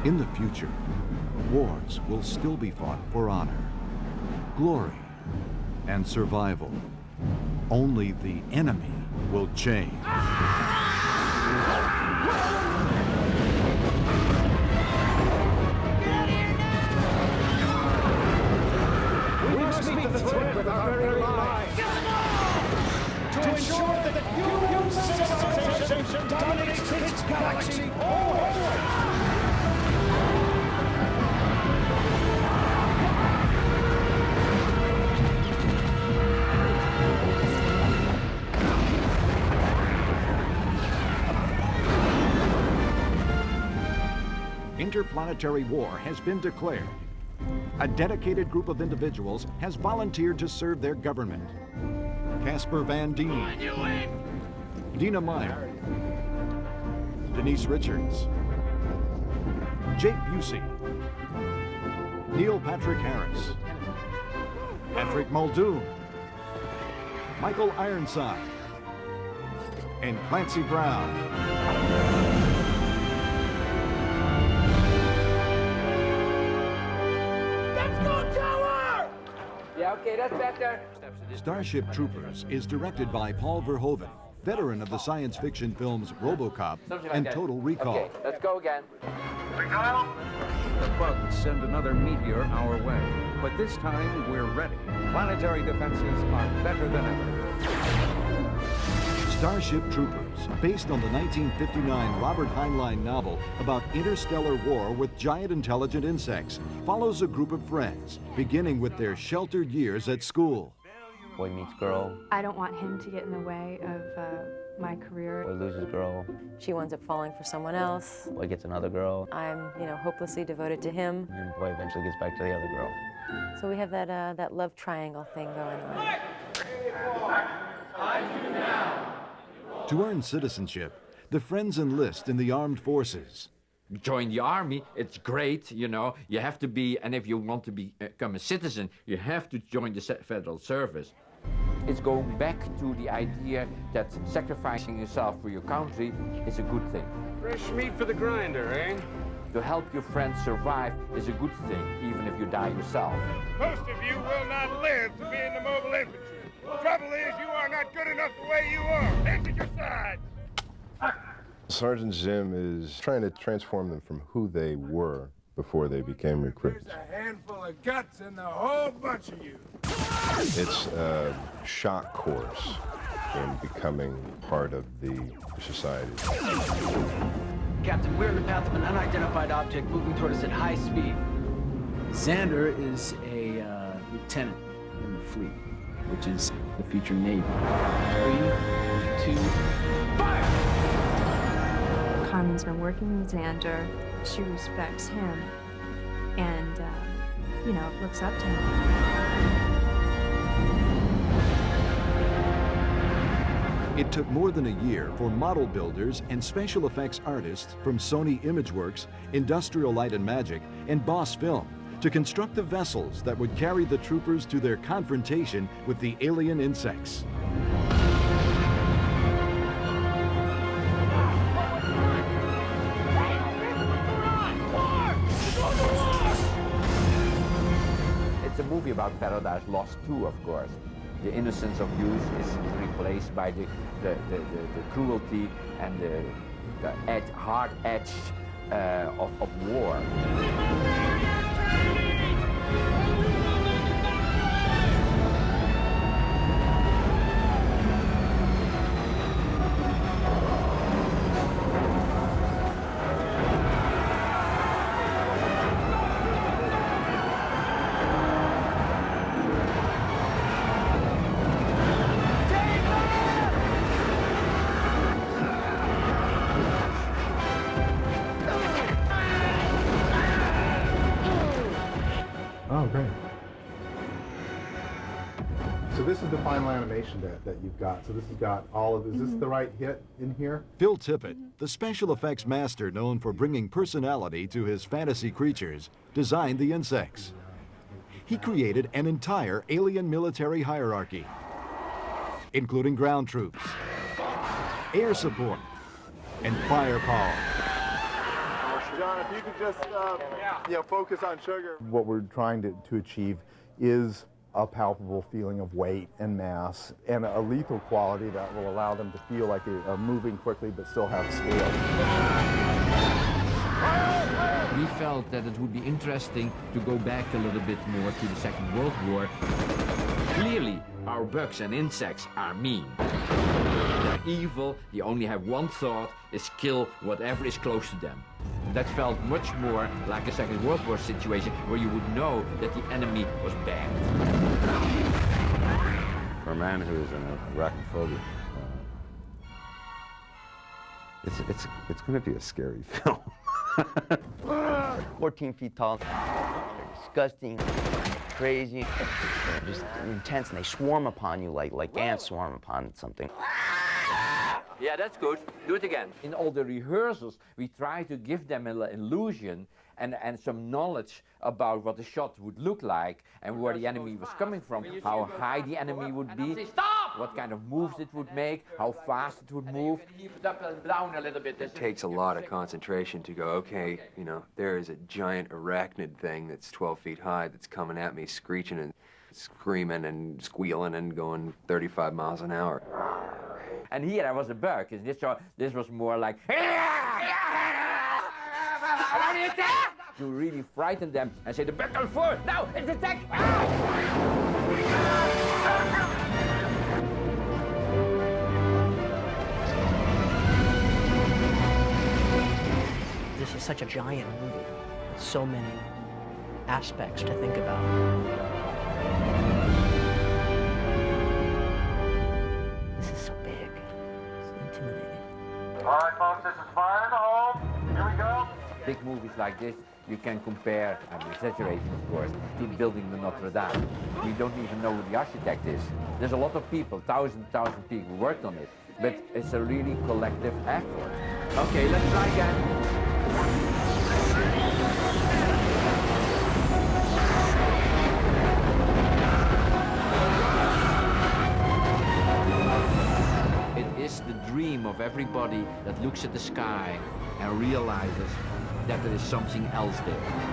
In the future, wars will still be fought for honor, glory, and survival. Only the enemy will change. We must meet the threat with our very lives to ensure that human civilization dominates its galaxy always. Interplanetary war has been declared. A dedicated group of individuals has volunteered to serve their government. Casper Van Dien, Dina Meyer, Denise Richards, Jake Busey, Neil Patrick Harris, Patrick Muldoon, Michael Ironside, and Clancy Brown. Yeah, okay, that's better. Starship Troopers is directed by Paul Verhoeven, veteran of the science fiction films RoboCop and Total Recall. Okay, let's go again. The bugs send another meteor our way, but this time we're ready. Planetary defenses are better than ever. Starship Troopers, based on the 1959 Robert Heinlein novel about interstellar war with giant intelligent insects, follows a group of friends, beginning with their sheltered years at school. Boy meets girl. I don't want him to get in the way of my career. Boy loses girl. She winds up falling for someone else. Boy gets another girl. I'm, hopelessly devoted to him. And boy eventually gets back to the other girl. So we have that love triangle thing going on. To earn citizenship, the friends enlist in the armed forces. Join the army, it's great, you have to be, and if you want to become a citizen, you have to join the federal service. It's going back to the idea that sacrificing yourself for your country is a good thing. Fresh meat for the grinder, eh? To help your friends survive is a good thing, even if you die yourself. Most of you will not live to be in the mobile infantry. The trouble is, you are not good enough the way you are. Exit your sides! Sergeant Zim is trying to transform them from who they were before they became recruits. There's a handful of guts in the whole bunch of you. It's a shock course in becoming part of the society. Captain, we're in the path of an unidentified object moving toward us at high speed. Xander is a lieutenant in the fleet, which is the future Navy. 3, 2, fire! Carmen's been working with Xander. She respects him and, looks up to him. It took more than a year for model builders and special effects artists from Sony Imageworks, Industrial Light and Magic, and Boss Film to construct the vessels that would carry the troopers to their confrontation with the alien insects. It's a movie about Paradise Lost too, of course. The innocence of youth is replaced by the cruelty and the hard edge of war. Oh, great. So this is the final animation that you've got. So this has got all of, is this the right hit in here? Phil Tippett, the special effects master known for bringing personality to his fantasy creatures, designed the insects. He created an entire alien military hierarchy, including ground troops, air support, and firepower. John, if you could just focus on sugar. What we're trying to achieve is a palpable feeling of weight and mass and a lethal quality that will allow them to feel like they're moving quickly but still have scale. We felt that it would be interesting to go back a little bit more to the Second World War. Clearly, our bugs and insects are mean. They're evil, they only have one thought, is kill whatever is close to them. That felt much more like a Second World War situation where you would know that the enemy was bad. For a man who is in arachnophobia, it's going to be a scary film. 14 feet tall. They're disgusting, crazy, just intense, and they swarm upon you like ants swarm upon something. Yeah, that's good. Do it again. In all the rehearsals, we try to give them an illusion and some knowledge about what the shot would look like and where the enemy was coming from, how high the enemy would be, what kind of moves it would make, how fast it would move. Heave it up and down a little bit. It takes a lot of concentration to go, okay, you know, there is a giant arachnid thing that's 12 feet high that's coming at me, screeching and screaming and squealing and going 35 miles an hour. And here I was a bug, and this was more like, to really frighten them and say, the bug on forward, now it's attack! This is such a giant movie, so many aspects to think about. This is so big. It's intimidating. All right, folks, this is fire in the hole. Here we go. Big movies like this, you can compare, I'm exaggerating of course, to building the Notre Dame. We don't even know who the architect is. There's a lot of people, thousand people who worked on it, but it's a really collective effort. Okay, let's try again. Is the dream of everybody that looks at the sky and realizes that there is something else there.